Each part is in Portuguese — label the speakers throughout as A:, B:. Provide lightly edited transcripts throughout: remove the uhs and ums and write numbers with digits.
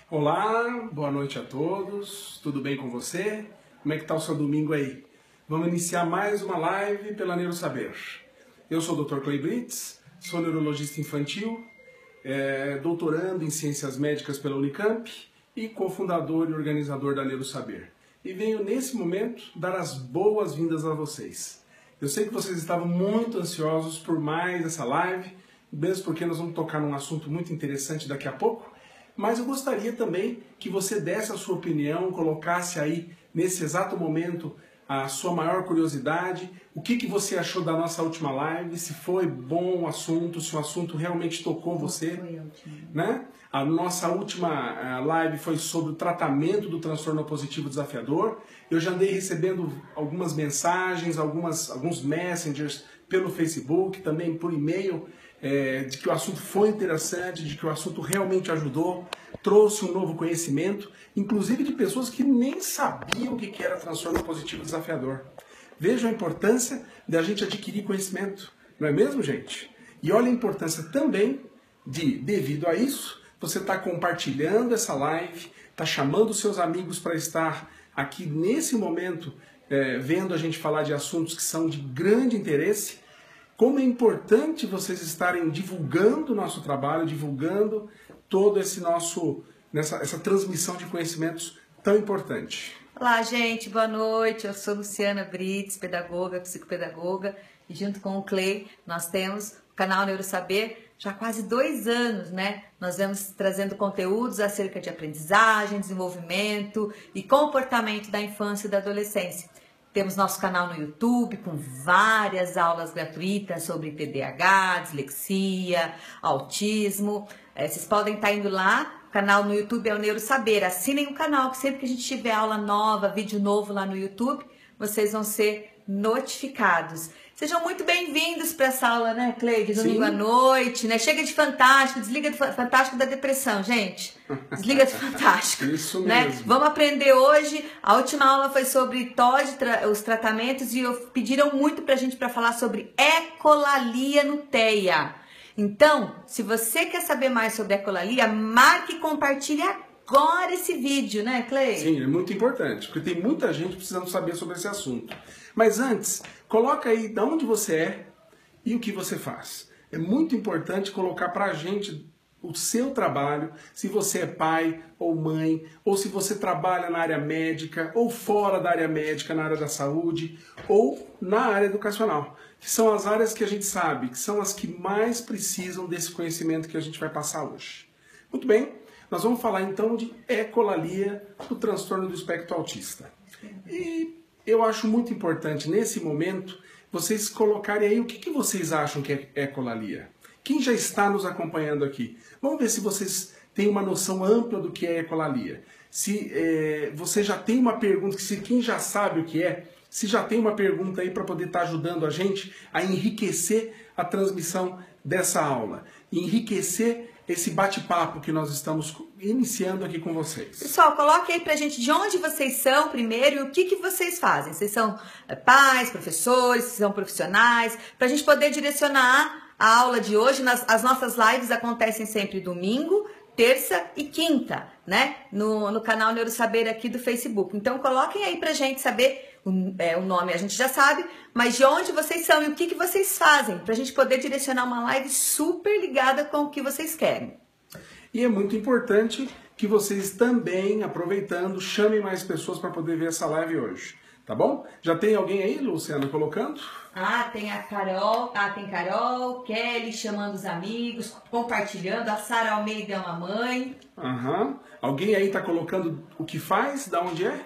A: Olá, boa noite a todos, tudo bem com você? Como é que está o seu domingo aí? Vamos iniciar mais uma live pela Neurosaber. Eu sou o Dr. Clay Brits, sou neurologista infantil, doutorando em Ciências Médicas pela Unicamp e cofundador e organizador da Neurosaber. E venho nesse momento dar as boas-vindas a vocês. Eu sei que vocês estavam muito ansiosos por mais essa live, mesmo porque nós vamos tocar num assunto muito interessante daqui a pouco, mas eu gostaria também que você desse a sua opinião, colocasse aí nesse exato momento a sua maior curiosidade, o que você achou da nossa última live, se foi bom o assunto, se o assunto realmente tocou você, né? A nossa última live foi sobre o tratamento do transtorno opositivo desafiador. Eu já andei recebendo algumas mensagens, alguns messengers pelo Facebook, também por e-mail, de que o assunto foi interessante, de que o assunto realmente ajudou, trouxe um novo conhecimento, inclusive de pessoas que nem sabiam o que era transtorno positivo desafiador. Vejam a importância da gente adquirir conhecimento, não é mesmo, gente? E olha a importância também de, devido a isso, você está compartilhando essa live, está chamando seus amigos para estar aqui nesse momento, vendo a gente falar de assuntos que são de grande interesse. Como é importante vocês estarem divulgando o nosso trabalho, divulgando todo esse essa transmissão de conhecimentos tão importante.
B: Olá, gente, boa noite. Eu sou Luciana Brits, pedagoga, psicopedagoga, e junto com o Clay nós temos o canal Neurosaber já há quase 2 anos, né? Nós vamos trazendo conteúdos acerca de aprendizagem, desenvolvimento e comportamento da infância e da adolescência. Temos nosso canal no YouTube com várias aulas gratuitas sobre TDAH, dislexia, autismo. Vocês podem estar indo lá, o canal no YouTube é o Neurosaber. Assinem o canal, que sempre que a gente tiver aula nova, vídeo novo lá no YouTube, vocês vão ser notificados. Sejam muito bem-vindos para essa aula, né, Clay? De domingo à noite, né? Chega de Fantástico, desliga do Fantástico da depressão, gente. Desliga do Fantástico.
A: Isso mesmo.
B: Né? Vamos aprender hoje. A última aula foi sobre TOD, os tratamentos, e pediram muito pra gente para falar sobre ecolalia no TEA. Então, se você quer saber mais sobre ecolalia, marque e compartilhe agora esse vídeo, né, Clay?
A: Sim, é muito importante, porque tem muita gente precisando saber sobre esse assunto. Mas antes, coloca aí de onde você é e o que você faz. É muito importante colocar pra gente o seu trabalho, se você é pai ou mãe, ou se você trabalha na área médica, ou fora da área médica, na área da saúde, ou na área educacional, que são as áreas que a gente sabe, que são as que mais precisam desse conhecimento que a gente vai passar hoje. Muito bem, nós vamos falar então de ecolalia, do transtorno do espectro autista. E eu acho muito importante, nesse momento, vocês colocarem aí o que vocês acham que é ecolalia. Quem já está nos acompanhando aqui? Vamos ver se vocês têm uma noção ampla do que é ecolalia. Se você já tem uma pergunta, se quem já sabe o que é, se já tem uma pergunta aí para poder estar ajudando a gente a enriquecer a transmissão dessa aula, enriquecer esse bate-papo que nós estamos iniciando aqui com vocês.
B: Pessoal, coloque aí pra gente de onde vocês são primeiro e o que vocês fazem. Vocês são pais, professores, são profissionais, pra gente poder direcionar a aula de hoje. As nossas lives acontecem sempre domingo, terça e quinta, né? No canal Neurosaber aqui do Facebook. Então coloquem aí pra gente saber, o nome a gente já sabe, mas de onde vocês são e o que vocês fazem, pra gente poder direcionar uma live super ligada com o que vocês querem.
A: E é muito importante que vocês também, aproveitando, chamem mais pessoas para poder ver essa live hoje. Tá bom? Já tem alguém aí, Luciana, colocando?
B: Tem a Carol. Tem Carol, Kelly chamando os amigos, compartilhando. A Sara Almeida é uma mãe.
A: Alguém aí tá colocando o que faz? Da onde é?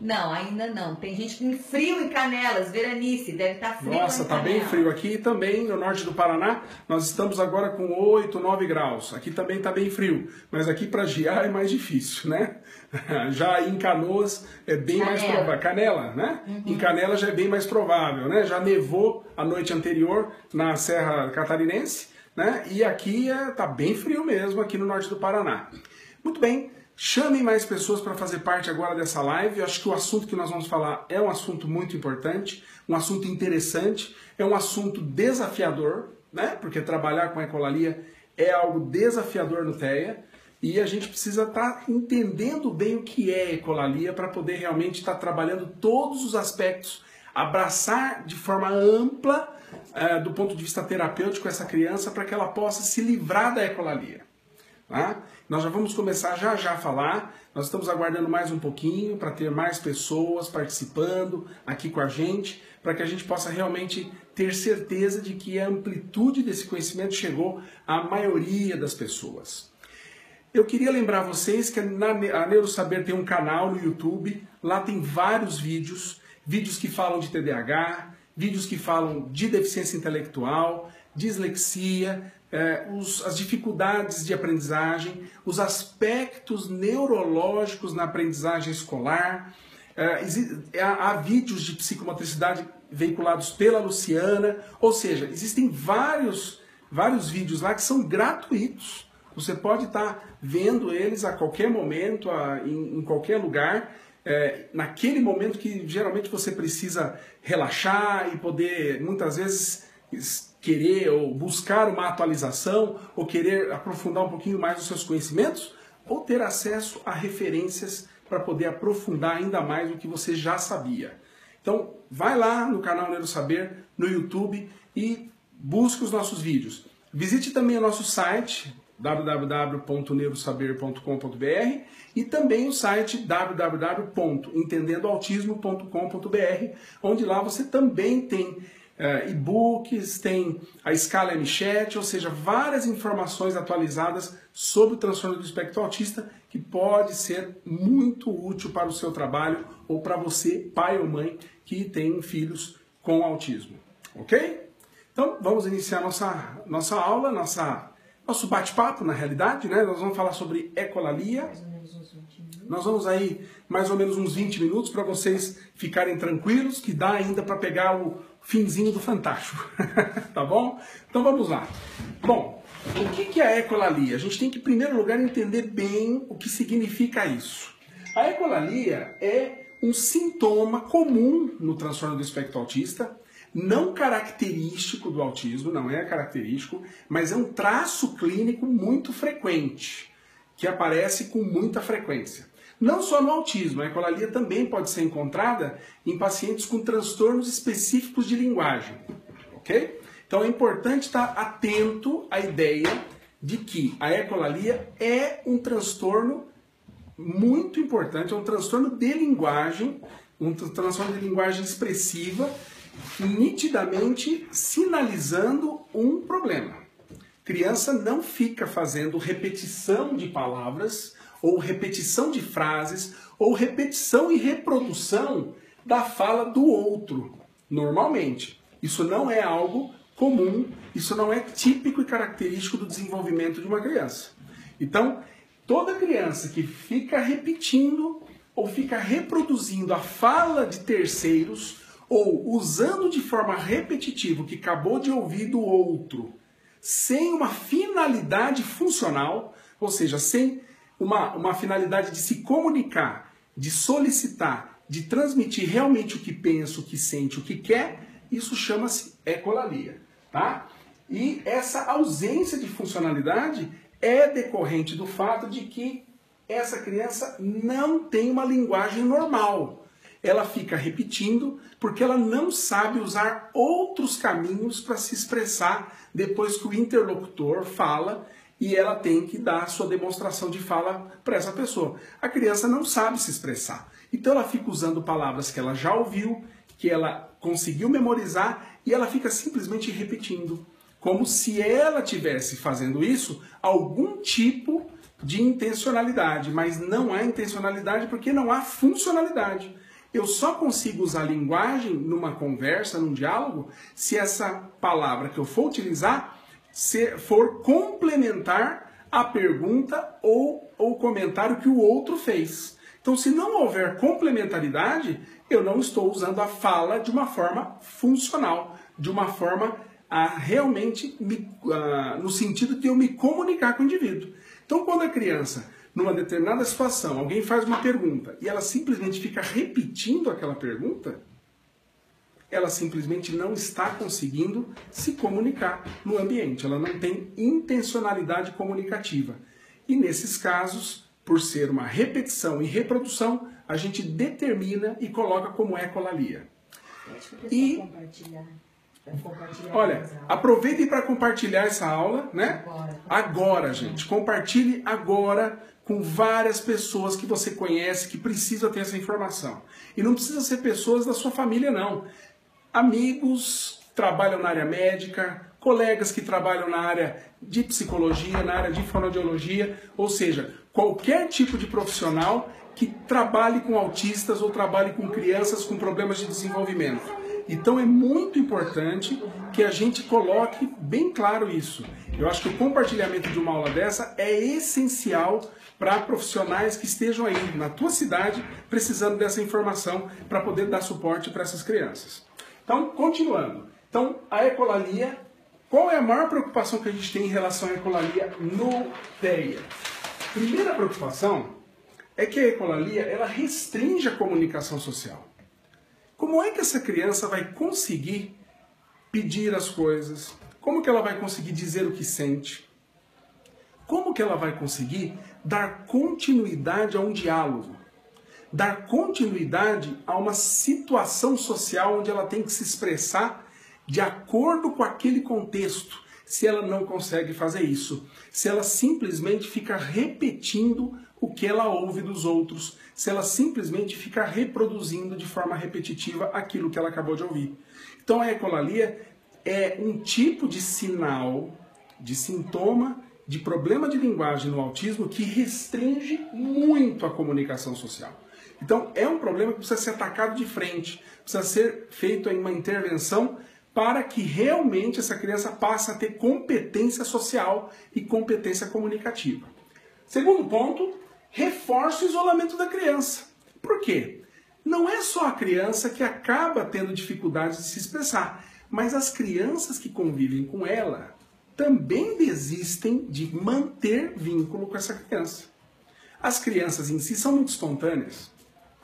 B: Não, ainda não. Tem gente com frio em Canelas, Veranice, deve estar frio.
A: Nossa, tá bem frio aqui também, no norte do Paraná. Nós estamos agora com 8, 9 graus. Aqui também tá bem frio, mas aqui para Giar é mais difícil, né? Já em Canoas é bem mais provável. Canela, né? Em Canela já é bem mais provável, né? Já nevou a noite anterior na Serra Catarinense, né? E aqui tá bem frio mesmo, aqui no norte do Paraná. Muito bem. Chamem mais pessoas para fazer parte agora dessa live. Eu acho que o assunto que nós vamos falar é um assunto muito importante, um assunto interessante, é um assunto desafiador, né? Porque trabalhar com ecolalia é algo desafiador no TEA. E a gente precisa estar entendendo bem o que é ecolalia para poder realmente estar trabalhando todos os aspectos, abraçar de forma ampla, do ponto de vista terapêutico, essa criança para que ela possa se livrar da ecolalia. Tá? Nós já vamos começar já a falar, nós estamos aguardando mais um pouquinho para ter mais pessoas participando aqui com a gente, para que a gente possa realmente ter certeza de que a amplitude desse conhecimento chegou à maioria das pessoas. Eu queria lembrar vocês que a Neurosaber tem um canal no YouTube, lá tem vários vídeos que falam de TDAH, vídeos que falam de deficiência intelectual, dislexia, as dificuldades de aprendizagem, os aspectos neurológicos na aprendizagem escolar. Há vídeos de psicomotricidade veiculados pela Luciana, ou seja, existem vários vídeos lá que são gratuitos. Você pode estar vendo eles a qualquer momento, em qualquer lugar, naquele momento que geralmente você precisa relaxar e poder, muitas vezes, querer ou buscar uma atualização, ou querer aprofundar um pouquinho mais os seus conhecimentos, ou ter acesso a referências para poder aprofundar ainda mais o que você já sabia. Então, vai lá no canal Neurosaber, no YouTube, e busque os nossos vídeos. Visite também o nosso site, www.neurosaber.com.br, e também o site www.entendendoautismo.com.br, onde lá você também tem e-books, tem a escala MChat, ou seja, várias informações atualizadas sobre o transtorno do espectro autista, que pode ser muito útil para o seu trabalho ou para você, pai ou mãe, que tem filhos com autismo. Ok? Então, vamos iniciar nossa aula, nosso bate-papo, na realidade, né? Nós vamos falar sobre ecolalia.
B: Mais ou menos uns 20 minutos.
A: Nós vamos aí mais ou menos uns 20 minutos para vocês ficarem tranquilos, que dá ainda para pegar o finzinho do Fantástico. Tá bom? Então vamos lá. Bom, o que é a ecolalia? A gente tem que, em primeiro lugar, entender bem o que significa isso. A ecolalia é um sintoma comum no transtorno do espectro autista, não característico do autismo, não é característico, mas é um traço clínico muito frequente, que aparece com muita frequência. Não só no autismo, a ecolalia também pode ser encontrada em pacientes com transtornos específicos de linguagem, ok? Então é importante estar atento à ideia de que a ecolalia é um transtorno muito importante, é um transtorno de linguagem, um transtorno de linguagem expressiva, nitidamente sinalizando um problema. Criança não fica fazendo repetição de palavras, ou repetição de frases, ou repetição e reprodução da fala do outro, normalmente. Isso não é algo comum, isso não é típico e característico do desenvolvimento de uma criança. Então, toda criança que fica repetindo ou fica reproduzindo a fala de terceiros, ou usando de forma repetitiva o que acabou de ouvir do outro, sem uma finalidade funcional, ou seja, sem uma finalidade de se comunicar, de solicitar, de transmitir realmente o que pensa, o que sente, o que quer, isso chama-se ecolalia, tá? E essa ausência de funcionalidade é decorrente do fato de que essa criança não tem uma linguagem normal. Ela fica repetindo porque ela não sabe usar outros caminhos para se expressar depois que o interlocutor fala e ela tem que dar a sua demonstração de fala para essa pessoa. A criança não sabe se expressar. Então ela fica usando palavras que ela já ouviu, que ela conseguiu memorizar e ela fica simplesmente repetindo. Como se ela estivesse fazendo isso, algum tipo de intencionalidade. Mas não há intencionalidade porque não há funcionalidade. Eu só consigo usar linguagem numa conversa, num diálogo, se essa palavra que eu for utilizar for complementar a pergunta ou o comentário que o outro fez. Então, se não houver complementaridade, eu não estou usando a fala de uma forma funcional, de uma forma realmente no sentido de eu me comunicar com o indivíduo. Então, quando a criança, numa determinada situação, alguém faz uma pergunta e ela simplesmente fica repetindo aquela pergunta, ela simplesmente não está conseguindo se comunicar no ambiente. Ela não tem intencionalidade comunicativa. E nesses casos, por ser uma repetição e reprodução, a gente determina e coloca como ecolalia. E olha, aproveitem para compartilhar essa aula, né? Agora, gente, compartilhe agora com várias pessoas que você conhece que precisam ter essa informação. E não precisa ser pessoas da sua família, não. Amigos que trabalham na área médica, colegas que trabalham na área de psicologia, na área de fonoaudiologia, ou seja, qualquer tipo de profissional que trabalhe com autistas ou trabalhe com crianças com problemas de desenvolvimento. Então é muito importante que a gente coloque bem claro isso. Eu acho que o compartilhamento de uma aula dessa é essencial para profissionais que estejam aí na tua cidade precisando dessa informação para poder dar suporte para essas crianças. Então, continuando. Então, a ecolalia, qual é a maior preocupação que a gente tem em relação à ecolalia no TEA? Primeira preocupação é que a ecolalia ela restringe a comunicação social. Como é que essa criança vai conseguir pedir as coisas? Como que ela vai conseguir dizer o que sente? Como que ela vai conseguir dar continuidade a um diálogo? Dar continuidade a uma situação social onde ela tem que se expressar de acordo com aquele contexto, se ela não consegue fazer isso, se ela simplesmente fica repetindo o que ela ouve dos outros, se ela simplesmente fica reproduzindo de forma repetitiva aquilo que ela acabou de ouvir. Então a ecolalia é um tipo de sinal, de sintoma, de problema de linguagem no autismo que restringe muito a comunicação social. Então é um problema que precisa ser atacado de frente, precisa ser feito uma intervenção para que realmente essa criança passe a ter competência social e competência comunicativa. Segundo ponto, reforça o isolamento da criança. Por quê? Não é só a criança que acaba tendo dificuldades de se expressar, mas as crianças que convivem com ela também desistem de manter vínculo com essa criança. As crianças em si são muito espontâneas.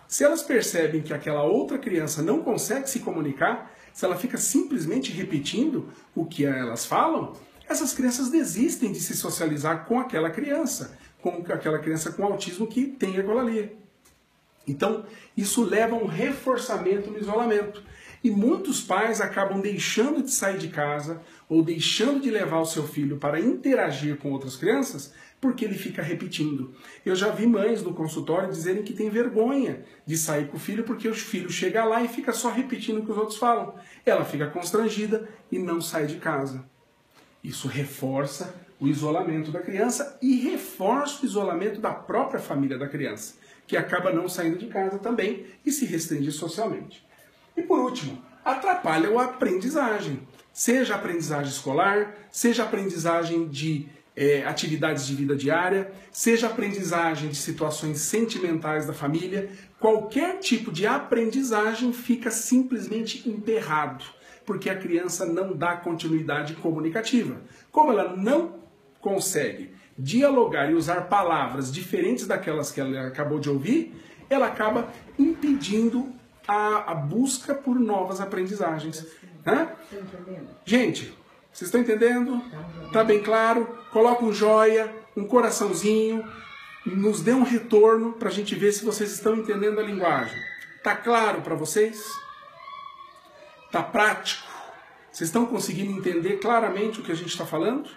A: Se elas percebem que aquela outra criança não consegue se comunicar, se ela fica simplesmente repetindo o que elas falam, essas crianças desistem de se socializar com aquela criança com autismo que tem ecolalia. Então, isso leva a um reforçamento no isolamento. E muitos pais acabam deixando de sair de casa ou deixando de levar o seu filho para interagir com outras crianças porque ele fica repetindo. Eu já vi mães no consultório dizerem que tem vergonha de sair com o filho porque o filho chega lá e fica só repetindo o que os outros falam. Ela fica constrangida e não sai de casa. Isso reforça o isolamento da criança e reforça o isolamento da própria família da criança, que acaba não saindo de casa também e se restringe socialmente. E por último, atrapalha a aprendizagem, seja a aprendizagem escolar, seja a aprendizagem de atividades de vida diária, seja a aprendizagem de situações sentimentais da família, qualquer tipo de aprendizagem fica simplesmente emperrado, porque a criança não dá continuidade comunicativa. Como ela não consegue dialogar e usar palavras diferentes daquelas que ela acabou de ouvir, ela acaba impedindo a busca por novas aprendizagens. Gente, vocês estão entendendo? Tá bem claro? Coloca um joia, um coraçãozinho, nos dê um retorno para a gente ver se vocês estão entendendo a linguagem. Tá claro para vocês? Tá prático? Vocês estão conseguindo entender claramente o que a gente está falando?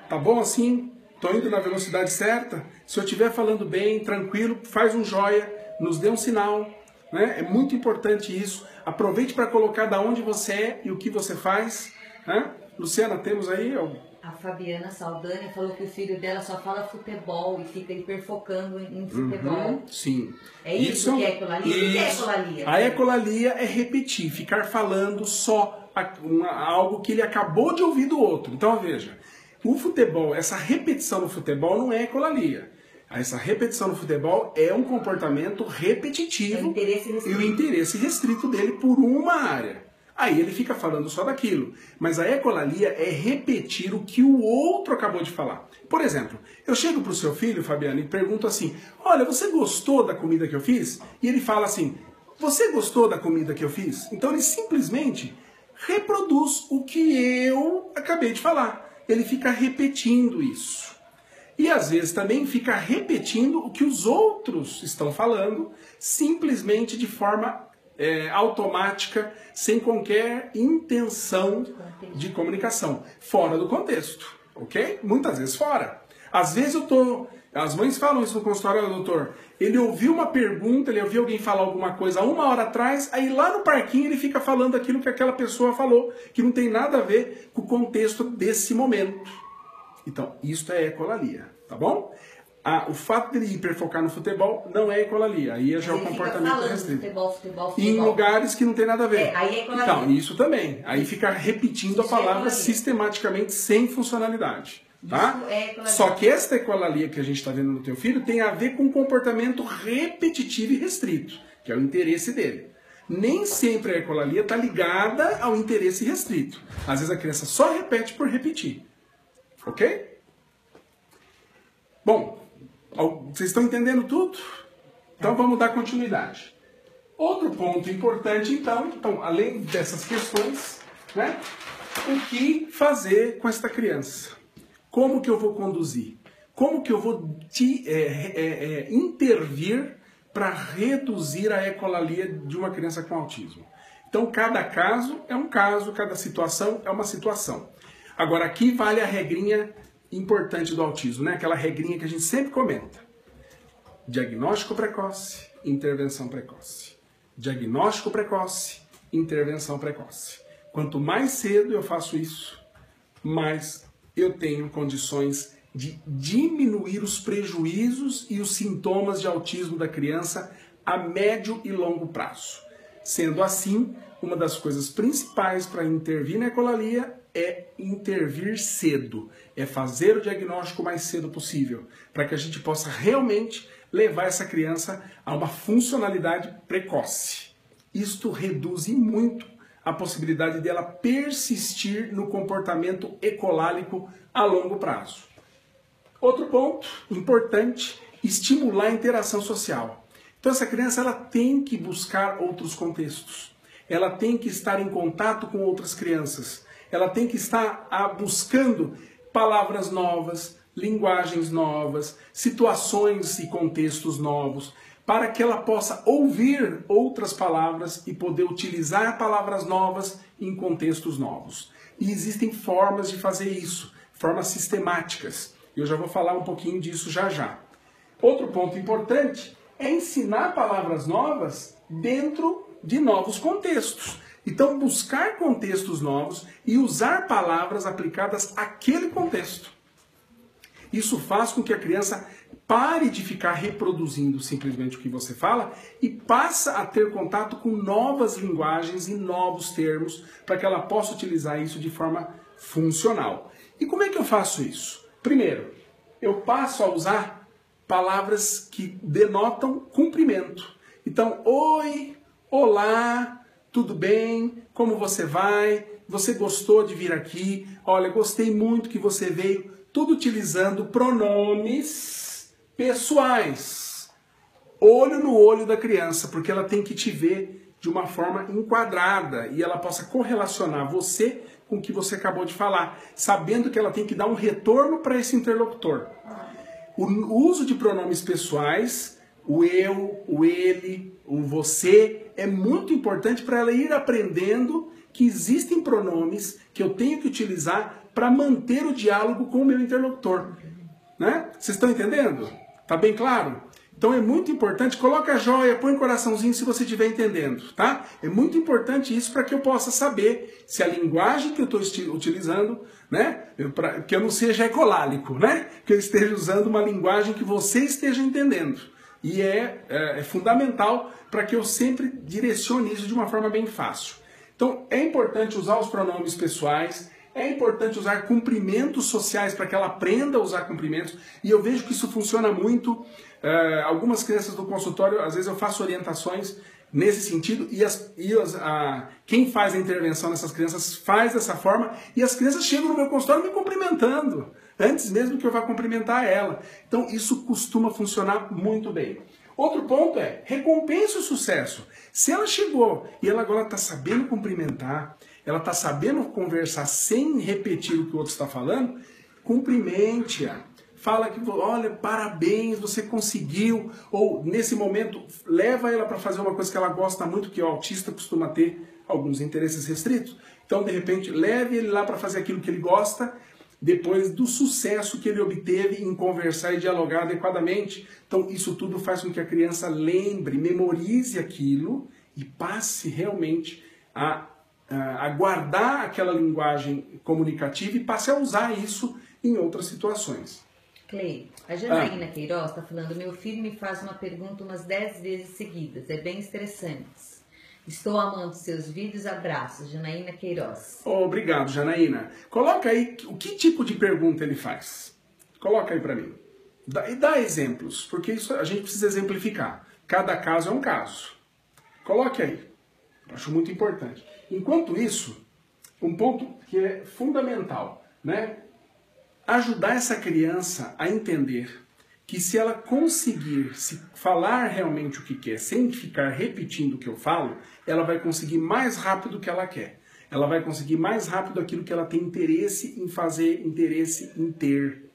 A: Tá bom assim? Estou indo na velocidade certa? Se eu estiver falando bem, tranquilo, faz um joia, nos dê um sinal. Né? É muito importante isso. Aproveite para colocar da onde você é e o que você faz. Né? Luciana, temos aí...
B: A Fabiana Saldanha falou que o filho dela só fala futebol e fica hiperfocando em futebol.
A: Sim.
B: É isso que é ecolalia? O que é ecolalia?
A: A ecolalia é repetir, ficar falando só algo que ele acabou de ouvir do outro. Então, veja, o futebol, essa repetição no futebol não é ecolalia. Essa repetição no futebol é um comportamento repetitivo e o interesse restrito dele por uma área. Aí ele fica falando só daquilo. Mas a ecolalia é repetir o que o outro acabou de falar. Por exemplo, eu chego para o seu filho, Fabiano, e pergunto assim, olha, você gostou da comida que eu fiz? E ele fala assim, você gostou da comida que eu fiz? Então ele simplesmente reproduz o que eu acabei de falar. Ele fica repetindo isso. E às vezes também fica repetindo o que os outros estão falando, simplesmente de forma automática, sem qualquer intenção de comunicação, fora do contexto, ok? Muitas vezes fora. Às vezes as mães falam isso no consultório, doutor, ele ouviu uma pergunta, ele ouviu alguém falar alguma coisa 1 hora atrás, aí lá no parquinho ele fica falando aquilo que aquela pessoa falou, que não tem nada a ver com o contexto desse momento. Então, isso é ecolalia, tá bom? O fato dele hiperfocar no futebol não é ecolalia, aí já é o comportamento restrito.
B: Futebol.
A: Em lugares que não tem nada a ver.
B: Aí é ecolalia.
A: Então, isso também. Aí fica repetindo a palavra sistematicamente sem funcionalidade. Tá? Só que esta ecolalia que a gente está vendo no teu filho tem a ver com um comportamento repetitivo e restrito, que é o interesse dele. Nem sempre a ecolalia está ligada ao interesse restrito. Às vezes a criança só repete por repetir. Ok? Bom, vocês estão entendendo tudo? Então vamos dar continuidade. Outro ponto importante, então além dessas questões, né? O que fazer com esta criança? Como que eu vou conduzir? Como que eu vou intervir para reduzir a ecolalia de uma criança com autismo? Então, cada caso é um caso, cada situação é uma situação. Agora, aqui vale a regrinha importante do autismo, né? Aquela regrinha que a gente sempre comenta. Diagnóstico precoce, intervenção precoce. Diagnóstico precoce, intervenção precoce. Quanto mais cedo eu faço isso, mais eu tenho condições de diminuir os prejuízos e os sintomas de autismo da criança a médio e longo prazo. Sendo assim, uma das coisas principais para intervir na ecolalia é intervir cedo, é fazer o diagnóstico o mais cedo possível, para que a gente possa realmente levar essa criança a uma funcionalidade precoce. Isto reduz muito a possibilidade dela persistir no comportamento ecolálico a longo prazo. Outro ponto importante, estimular a interação social. Então essa criança ela tem que buscar outros contextos, ela tem que estar em contato com outras crianças, ela tem que estar buscando palavras novas, linguagens novas, situações e contextos novos, para que ela possa ouvir outras palavras e poder utilizar palavras novas em contextos novos. E existem formas de fazer isso, formas sistemáticas. Eu já vou falar um pouquinho disso já já. Outro ponto importante é ensinar palavras novas dentro de novos contextos. Então, buscar contextos novos e usar palavras aplicadas àquele contexto. Isso faz com que a criança pare de ficar reproduzindo simplesmente o que você fala e passa a ter contato com novas linguagens e novos termos para que ela possa utilizar isso de forma funcional. E como é que eu faço isso? Primeiro, eu passo a usar palavras que denotam cumprimento. Então, oi, olá, tudo bem, como você vai? Você gostou de vir aqui? Olha, gostei muito que você veio. Tudo utilizando pronomes pessoais. Olho no olho da criança, porque ela tem que te ver de uma forma enquadrada e ela possa correlacionar você com o que você acabou de falar, sabendo que ela tem que dar um retorno para esse interlocutor. O uso de pronomes pessoais, o eu, o ele, o você, é muito importante para ela ir aprendendo que existem pronomes que eu tenho que utilizar para manter o diálogo com o meu interlocutor. Né? Vocês estão entendendo? Tá bem claro? Então é muito importante, coloca a joia, põe um coraçãozinho se você estiver entendendo, tá? É muito importante isso para que eu possa saber se a linguagem que eu estou utilizando, né? Que eu não seja ecolálico, né? Que eu esteja usando uma linguagem que você esteja entendendo. E é fundamental para que eu sempre direcione isso de uma forma bem fácil. Então é importante usar os pronomes pessoais, é importante usar cumprimentos sociais para que ela aprenda a usar cumprimentos. E eu vejo que isso funciona muito. Algumas crianças do consultório, às vezes eu faço orientações nesse sentido. E quem faz a intervenção nessas crianças faz dessa forma. E as crianças chegam no meu consultório me cumprimentando, antes mesmo que eu vá cumprimentar ela. Então isso costuma funcionar muito bem. Outro ponto é, recompense o sucesso. Se ela chegou e ela agora está sabendo cumprimentar, ela está sabendo conversar sem repetir o que o outro está falando, cumprimente-a. fala que, olha, parabéns, você conseguiu, ou nesse momento leva ela para fazer uma coisa que ela gosta muito, que o autista costuma ter alguns interesses restritos. Então, de repente, leve ele lá para fazer aquilo que ele gosta, depois do sucesso que ele obteve em conversar e dialogar adequadamente. Então, isso tudo faz com que a criança lembre, memorize aquilo e passe realmente a guardar aquela linguagem comunicativa e passe a usar isso em outras situações.
B: Clay, a Janaína Queiroz está falando: meu filho me faz uma pergunta umas 10 vezes seguidas, é bem estressante. Estou amando seus vídeos, abraços. Janaína Queiroz.
A: Obrigado, Janaína. Coloca aí o que tipo de pergunta ele faz. Coloca aí para mim. E dá exemplos, porque isso a gente precisa exemplificar. Cada caso é um caso. Coloque aí. Acho muito importante. Enquanto isso, um ponto que é fundamental, né? Ajudar essa criança a entender que se ela conseguir se falar realmente o que quer, sem ficar repetindo o que eu falo, ela vai conseguir mais rápido o que ela quer. Ela vai conseguir mais rápido aquilo que ela tem interesse em fazer, interesse em ter.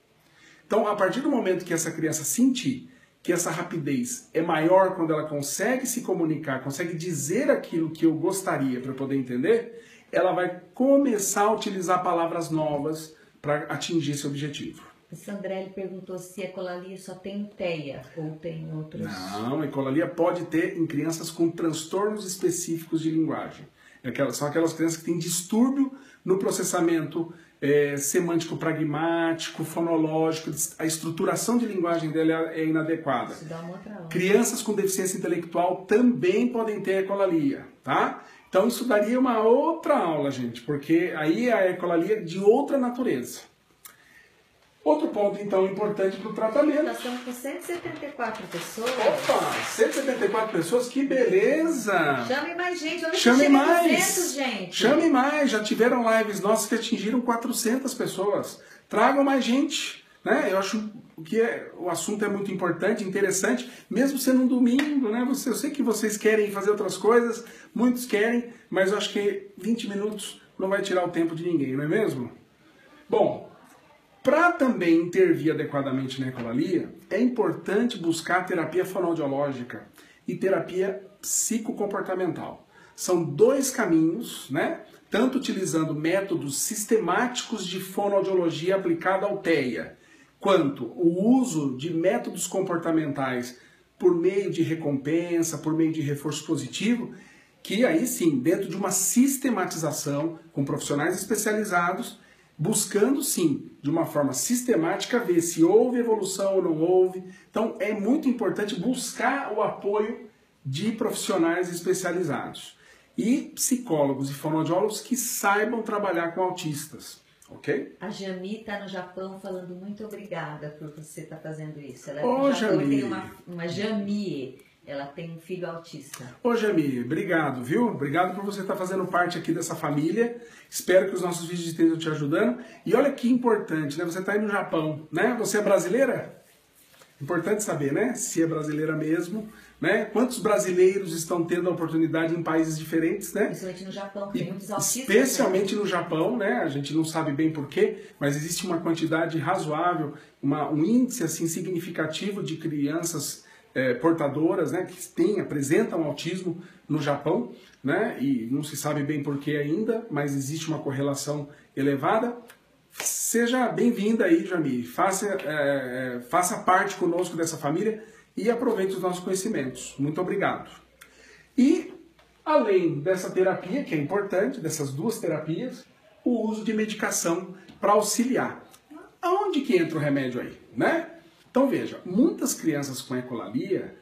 A: Então, a partir do momento que essa criança sentir que essa rapidez é maior quando ela consegue se comunicar, consegue dizer aquilo que eu gostaria para poder entender, ela vai começar a utilizar palavras novas para atingir esse objetivo.
B: O Sandrelli perguntou se a ecolalia só tem TEA ou tem outros...
A: Não, a ecolalia pode ter em crianças com transtornos específicos de linguagem. São aquelas crianças que têm distúrbio no processamento semântico-pragmático, fonológico, a estruturação de linguagem dela é inadequada.
B: Isso dá uma outra aula.
A: Crianças com deficiência intelectual também podem ter ecolalia, tá? Então isso daria uma outra aula, gente, porque aí a ecolalia é de outra natureza. Outro ponto, então, importante para o tratamento.
B: Nós estamos com 174 pessoas.
A: Opa, 174 pessoas, que beleza!
B: Chame mais gente, vamos
A: Chame mais!
B: 200, gente.
A: Chame mais! Já tiveram lives nossas que atingiram 400 pessoas. Tragam mais gente, né? Eu acho que o assunto é muito importante, interessante, mesmo sendo um domingo, né? Eu sei que vocês querem fazer outras coisas, muitos querem, mas eu acho que 20 minutos não vai tirar o tempo de ninguém, não é mesmo? Bom, para também intervir adequadamente na ecolalia, é importante buscar terapia fonoaudiológica e terapia psicocomportamental. São dois caminhos, né? Tanto utilizando métodos sistemáticos de fonoaudiologia aplicada ao TEA, quanto o uso de métodos comportamentais por meio de recompensa, por meio de reforço positivo, que aí sim, dentro de uma sistematização com profissionais especializados, buscando sim, de uma forma sistemática, ver se houve evolução ou não houve. Então é muito importante buscar o apoio de profissionais especializados e psicólogos e fonoaudiólogos que saibam trabalhar com autistas, ok?
B: A Jami está no Japão falando muito obrigada por você estar fazendo isso. Ela
A: Ô,
B: tem uma Jami. Ela tem um filho autista.
A: Ô, Jami, obrigado, viu? Obrigado por você estar fazendo parte aqui dessa família. Espero que os nossos vídeos estejam te ajudando. E olha que importante, né? Você está aí no Japão, né? Você é brasileira? Importante saber, né? Se é brasileira mesmo, né? Quantos brasileiros estão tendo a oportunidade em países diferentes, né?
B: Principalmente no Japão, tem muitos autistas.
A: Especialmente no Japão, né? A gente não sabe bem porquê, mas existe uma quantidade razoável, um índice assim significativo de crianças portadoras, né, que apresentam autismo no Japão, né, e não se sabe bem por que ainda, mas existe uma correlação elevada. Seja bem-vinda aí, Jami, faça parte conosco dessa família e aproveite os nossos conhecimentos. Muito obrigado. E, além dessa terapia, que é importante, dessas duas terapias, o uso de medicação para auxiliar. Aonde que entra o remédio aí, né? Então veja, muitas crianças com ecolalia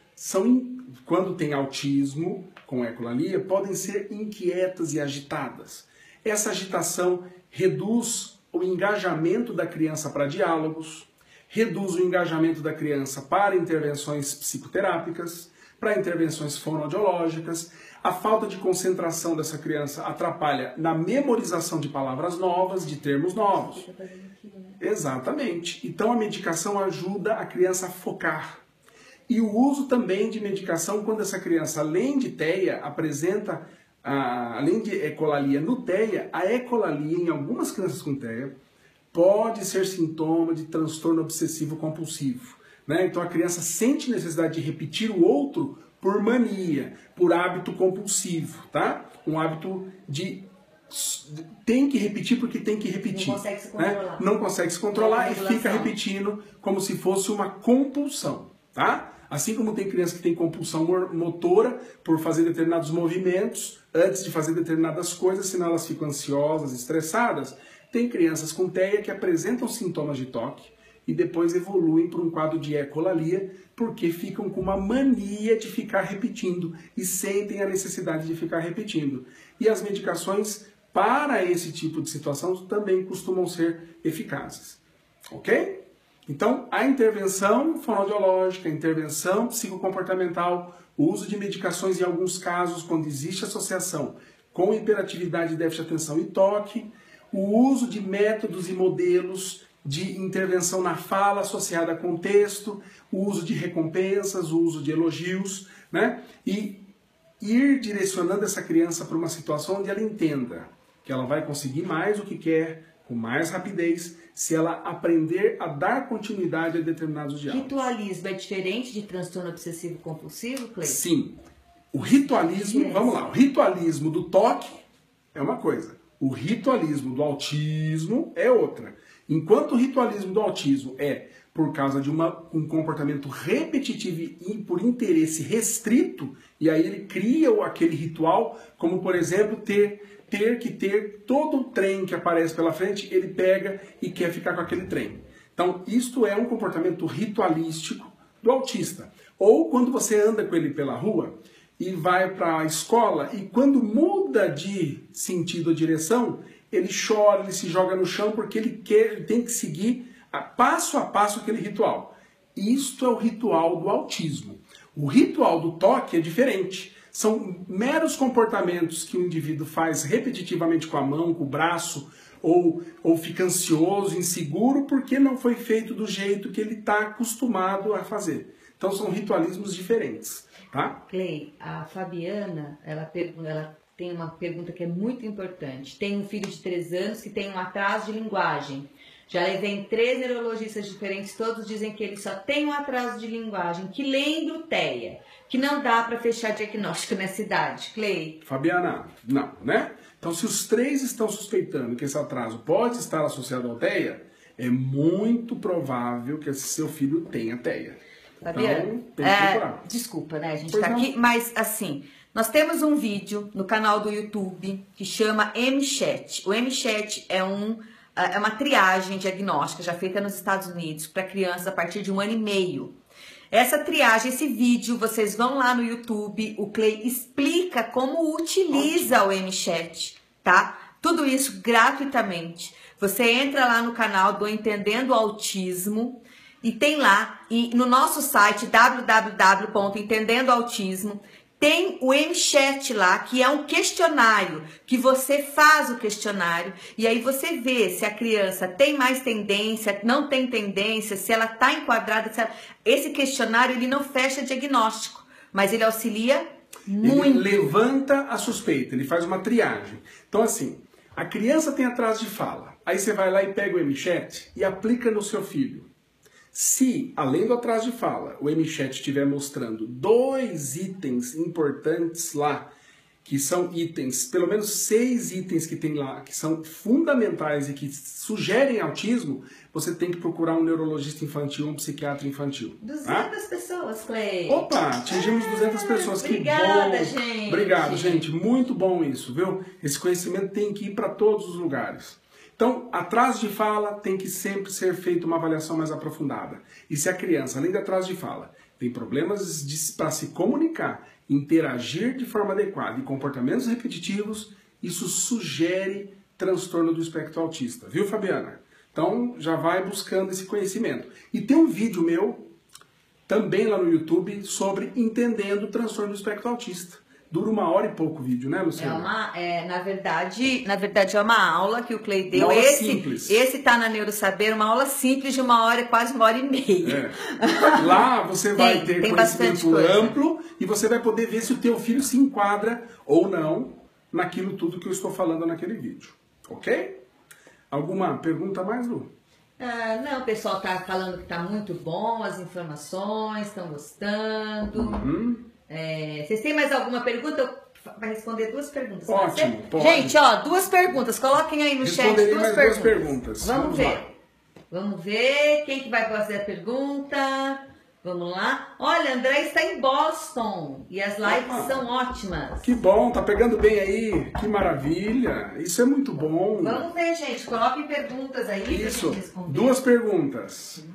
A: quando tem autismo com ecolalia, podem ser inquietas e agitadas. Essa agitação reduz o engajamento da criança para diálogos, reduz o engajamento da criança para intervenções psicoterápicas, para intervenções fonoaudiológicas. A falta de concentração dessa criança atrapalha na memorização de palavras novas, de termos novos. Exatamente. Então a medicação ajuda a criança a focar. E o uso também de medicação quando essa criança, além de TEA, apresenta, além de ecolalia no TEA, a ecolalia em algumas crianças com TEA pode ser sintoma de transtorno obsessivo compulsivo, né? Então a criança sente necessidade de repetir o outro por mania, por hábito compulsivo, tá? Um hábito de tem que repetir porque tem que repetir.
B: Não consegue se controlar.
A: Né? Não consegue se controlar e fica repetindo como se fosse uma compulsão, tá? Assim como tem criança que tem compulsão motora por fazer determinados movimentos antes de fazer determinadas coisas, senão elas ficam ansiosas, estressadas. Tem crianças com TEA que apresentam sintomas de toque e depois evoluem para um quadro de ecolalia porque ficam com uma mania de ficar repetindo e sentem a necessidade de ficar repetindo. E as medicações para esse tipo de situação também costumam ser eficazes. Ok? Então, a intervenção fonoaudiológica, a intervenção psicocomportamental, o uso de medicações em alguns casos, quando existe associação com hiperatividade, déficit de atenção e toque, o uso de métodos e modelos de intervenção na fala associada a contexto, o uso de recompensas, o uso de elogios, né? E ir direcionando essa criança para uma situação onde ela entenda que ela vai conseguir mais o que quer, com mais rapidez, se ela aprender a dar continuidade a determinados diálogos.
B: Ritualismo é diferente de transtorno obsessivo compulsivo, Cleiton?
A: Sim. O ritualismo, vamos lá, o ritualismo do toque é uma coisa, o ritualismo do autismo é outra. Enquanto o ritualismo do autismo é por causa de um comportamento repetitivo e por interesse restrito, e aí ele cria aquele ritual, como por exemplo ter que ter todo o trem que aparece pela frente, ele pega e quer ficar com aquele trem. Então, isto é um comportamento ritualístico do autista. Ou quando você anda com ele pela rua e vai para a escola e quando muda de sentido ou direção, ele chora, ele se joga no chão porque ele tem que seguir passo a passo aquele ritual. Isto é o ritual do autismo. O ritual do toque é diferente. São meros comportamentos que o indivíduo faz repetitivamente com a mão, com o braço, ou fica ansioso, inseguro, porque não foi feito do jeito que ele está acostumado a fazer. Então são ritualismos diferentes. Tá?
B: Clay, a Fabiana, ela tem uma pergunta que é muito importante. Tem um filho de 3 anos que tem um atraso de linguagem. Já levei em 3 neurologistas diferentes, todos dizem que ele só tem um atraso de linguagem, que lembra o TEA, que não dá para fechar diagnóstico nessa idade. Clay?
A: Fabiana, não, né? Então, se os 3 estão suspeitando que esse atraso pode estar associado ao TEA, é muito provável que esse seu filho tenha TEA.
B: Fabiana,
A: então, tem que procurar.
B: Desculpa, né? A gente tá aqui, mas assim, nós temos um vídeo no canal do YouTube que chama MChat. O MChat é uma triagem diagnóstica já feita nos Estados Unidos para crianças a partir de 1 ano e meio. Essa triagem, esse vídeo, vocês vão lá no YouTube, o Clay explica como utiliza o MChat, tá? Tudo isso gratuitamente. Você entra lá no canal do Entendendo Autismo e tem lá, e no nosso site www.entendendoautismo, tem o MChat lá, que é um questionário, que você faz o questionário e aí você vê se a criança tem mais tendência, não tem tendência, se ela está enquadrada. Esse questionário ele não fecha diagnóstico, mas ele auxilia muito.
A: Ele levanta a suspeita, ele faz uma triagem. Então assim, a criança tem atraso de fala, aí você vai lá e pega o MChat e aplica no seu filho. Se, além do atraso de fala, o MChat estiver mostrando 2 itens importantes lá, que são itens, pelo menos 6 itens que tem lá, que são fundamentais e que sugerem autismo, você tem que procurar um neurologista infantil, um psiquiatra infantil.
B: 200 pessoas, Clay.
A: Opa, atingimos 200 pessoas.
B: Obrigada,
A: que bom.
B: gente.
A: Obrigado, gente. Muito bom isso, viu? Esse conhecimento tem que ir para todos os lugares. Então, atraso de fala tem que sempre ser feita uma avaliação mais aprofundada. E se a criança, além de atraso de fala, tem problemas para se comunicar, interagir de forma adequada e comportamentos repetitivos, isso sugere transtorno do espectro autista. Viu, Fabiana? Então, já vai buscando esse conhecimento. E tem um vídeo meu, também lá no YouTube, sobre entendendo o transtorno do espectro autista. Dura 1 hora e pouco o vídeo, né, Luciana?
B: Na verdade é uma aula que o Clay deu.
A: Uma aula simples.
B: Esse tá na Neurosaber, uma aula simples de 1 hora, quase 1 hora e meia.
A: Lá você vai ter conhecimento amplo e você vai poder ver se o teu filho se enquadra ou não naquilo tudo que eu estou falando naquele vídeo. Ok? Alguma pergunta mais, Lu?
B: Não, o pessoal tá falando que tá muito bom as informações, estão gostando. Vocês têm mais alguma pergunta? Vai responder 2 perguntas.
A: Ótimo, pode.
B: Gente, ó, 2 perguntas. Coloquem aí no chat 2
A: perguntas.
B: Vamos ver. Vamos ver quem que vai fazer a pergunta. Vamos lá. Olha, André está em Boston e as lives são ótimas.
A: Que bom, tá pegando bem aí. Que maravilha. Isso é muito bom.
B: Vamos ver, gente. Coloquem perguntas aí.
A: Isso. 2 perguntas.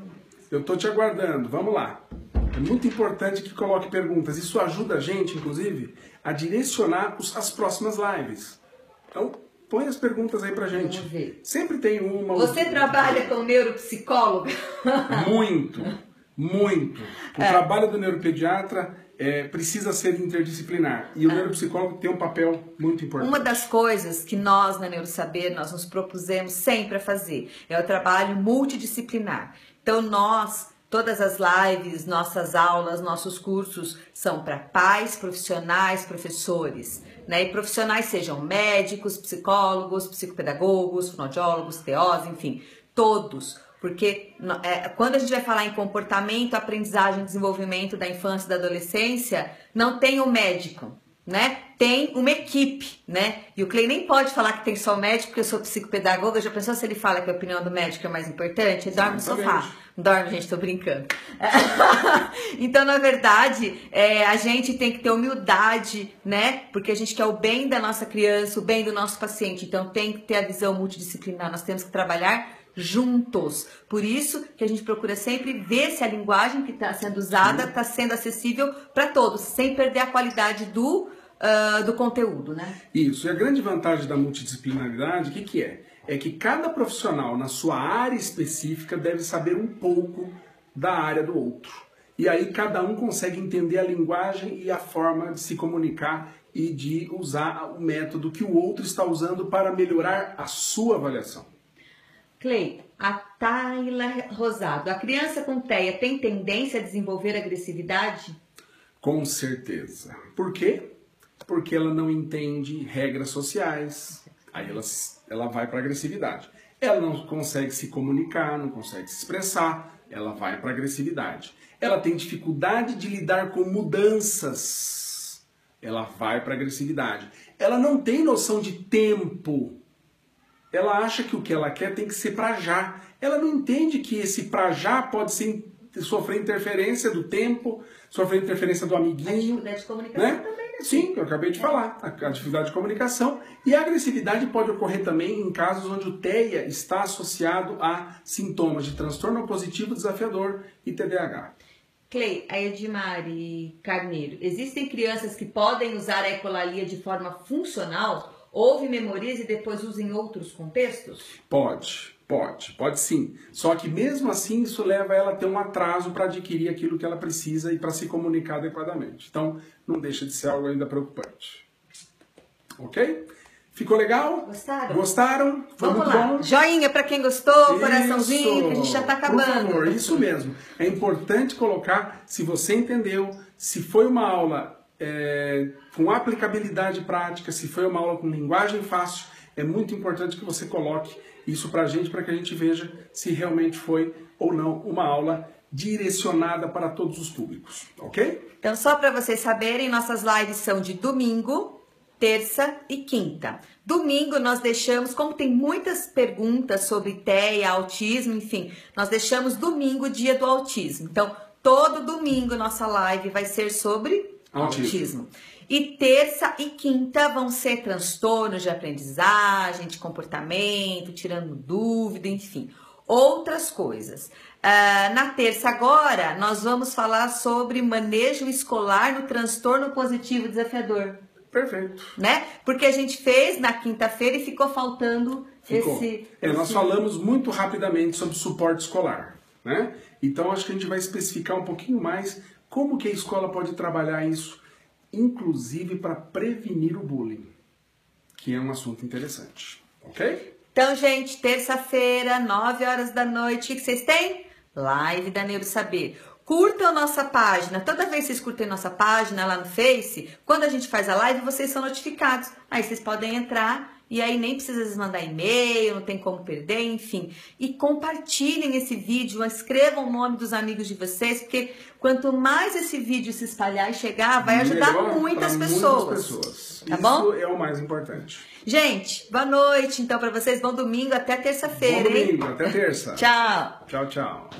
A: Eu tô te aguardando. Vamos lá. É muito importante que coloque perguntas. Isso ajuda a gente, inclusive, a direcionar as próximas lives. Então, põe as perguntas aí pra gente.
B: Vamos ver.
A: Sempre tem uma...
B: Você trabalha com neuropsicólogo?
A: Muito. O trabalho do neuropediatra precisa ser interdisciplinar. E o neuropsicólogo tem um papel muito importante.
B: Uma das coisas que nós, na Neurosaber, nós nos propusemos sempre a fazer é o trabalho multidisciplinar. Então, todas as lives, nossas aulas, nossos cursos são para pais, profissionais, professores, né? E profissionais sejam médicos, psicólogos, psicopedagogos, fonoaudiólogos, TOs, enfim, todos. Porque quando a gente vai falar em comportamento, aprendizagem, desenvolvimento da infância e da adolescência, não tem um médico, né? Tem uma equipe, né? E o Clay nem pode falar que tem só médico, porque eu sou psicopedagoga. Já pensou se ele fala que a opinião do médico é mais importante? Ele dorme no sofá. Não dorme, gente, tô brincando. Então, na verdade, a gente tem que ter humildade, né? Porque a gente quer o bem da nossa criança, o bem do nosso paciente. Então, tem que ter a visão multidisciplinar. Nós temos que trabalhar juntos. Por isso que a gente procura sempre ver se a linguagem que está sendo usada está sendo acessível para todos, sem perder a qualidade do conteúdo, né?
A: Isso. E a grande vantagem da multidisciplinaridade, o que é? É que cada profissional na sua área específica deve saber um pouco da área do outro. E aí cada um consegue entender a linguagem e a forma de se comunicar e de usar o método que o outro está usando para melhorar a sua avaliação.
B: Clay, a Tayla Rosado, a criança com TEA tem tendência a desenvolver agressividade?
A: Com certeza. Por quê? Porque ela não entende regras sociais. Aí ela vai para a agressividade. Ela não consegue se comunicar, não consegue se expressar, ela vai para a agressividade. Ela tem dificuldade de lidar com mudanças, ela vai para a agressividade. Ela não tem noção de tempo. Ela acha que o que ela quer tem que ser para já. Ela não entende que esse para já pode sofrer interferência do tempo, sofrer interferência do amiguinho.
B: A dificuldade de comunicação, né? Também, né?
A: Sim, que eu acabei de falar. A dificuldade de comunicação. E a agressividade pode ocorrer também em casos onde o TEA está associado a sintomas de transtorno opositivo desafiador e TDAH.
B: Clay, a Edmari Carneiro, existem crianças que podem usar a ecolalia de forma funcional? Ouve, memoriza e depois usa em outros contextos?
A: Pode sim. Só que mesmo assim isso leva ela a ter um atraso para adquirir aquilo que ela precisa e para se comunicar adequadamente. Então não deixa de ser algo ainda preocupante. Ok? Ficou legal? Gostaram? Foi
B: Vamos
A: muito
B: lá.
A: bom?
B: Joinha para quem gostou, coraçãozinho, que a gente já está acabando.
A: Por favor, isso mesmo. É importante colocar se você entendeu, se foi uma aula com aplicabilidade prática, se foi uma aula com linguagem fácil, é muito importante que você coloque isso para que a gente veja se realmente foi ou não uma aula direcionada para todos os públicos, ok?
B: Então, só para vocês saberem, nossas lives são de domingo, terça e quinta. Domingo nós deixamos, como tem muitas perguntas sobre TEA, autismo, enfim, nós deixamos domingo, dia do autismo. Então, todo domingo nossa live vai ser sobre autismo. E terça e quinta vão ser transtornos de aprendizagem, de comportamento, tirando dúvida, enfim, outras coisas. Na terça agora, nós vamos falar sobre manejo escolar no transtorno positivo desafiador.
A: Perfeito.
B: Né? Porque a gente fez na quinta-feira e ficou faltando esse...
A: Nós falamos muito rapidamente sobre suporte escolar, né? Então acho que a gente vai especificar um pouquinho mais como que a escola pode trabalhar isso, inclusive para prevenir o bullying, que é um assunto interessante, ok?
B: Então, gente, terça-feira, 9 horas da noite, o que vocês têm? Live da Neurosaber. Curtam nossa página. Toda vez que vocês curtem nossa página lá no Face, quando a gente faz a live, vocês são notificados. Aí vocês podem entrar e aí nem precisa às vezes mandar e-mail, não tem como perder, enfim. E compartilhem esse vídeo, escrevam o nome dos amigos de vocês, porque quanto mais esse vídeo se espalhar e chegar, vai ajudar muitas pessoas.
A: Tá bom? Isso é o mais importante.
B: Gente, boa noite então para vocês, bom domingo, até terça-feira,
A: hein? Bom domingo, até terça.
B: Tchau.
A: Tchau, tchau.